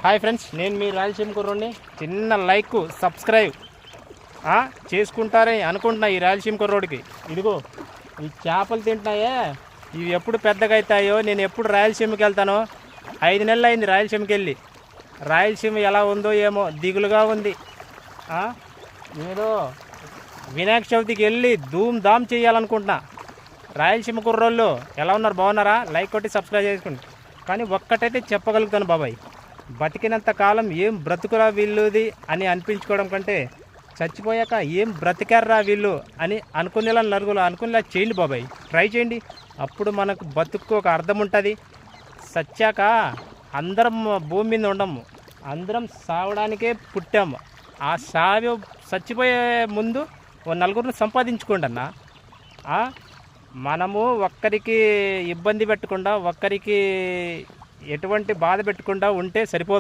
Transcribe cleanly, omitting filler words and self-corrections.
Hi friends, నేను మీ రాయలసీమ కుర్రోడిని. చిన్న like subscribe చేసుకుంటారని అనుకుంటున్నా. ఈ రాయలసీమ కుర్రోడికి ఇదిగో ఈ చేపలు తింటున్నాయే, ఇవి ఎప్పుడు పెద్దగా అవుతాయో, నేను ఎప్పుడు రాయలసీమకి వెళ్తానో. 5 నెలలు అయింది రాయలసీమకి వెళ్ళి. రాయలసీమ ఎలా ఉందో ఏమో దిగులుగా ఉంది. ఏదో వినాయక చవితికి వెళ్ళి ధూమ్ ధామ్ చేయాలనుకుంటున్నా. రాయలసీమ కుర్రోళ్ళు ఎలా ఉన్నారు? బాగున్నారా? లైక్ కొట్టి సబ్స్క్రైబ్ చేసుకోండి. కానీ ఒక్కటైతే చెప్పగలుగుతాను బాబాయ్, బతికినంత కాలం ఏం బ్రతుకురా వీళ్ళుది అని అనిపించుకోవడం కంటే చచ్చిపోయాక ఏం బ్రతికారా వీళ్ళు అని అనుకునేలా నలుగురు అనుకునేలా చేయండి బాబాయ్. ట్రై చేయండి, అప్పుడు మనకు బతుకు ఒక అర్థం ఉంటుంది. సచ్చాక అందరం భూమి మీద ఉండము, అందరం సావడానికే పుట్టాము. ఆ చచ్చిపోయే ముందు ఓ నలుగురిని సంపాదించుకోండి అన్న. మనము ఒక్కరికి ఇబ్బంది పెట్టకుండా, ఒక్కరికి ఎటువంటి బాధ పెట్టకుండా ఉంటే సరిపోతుంది.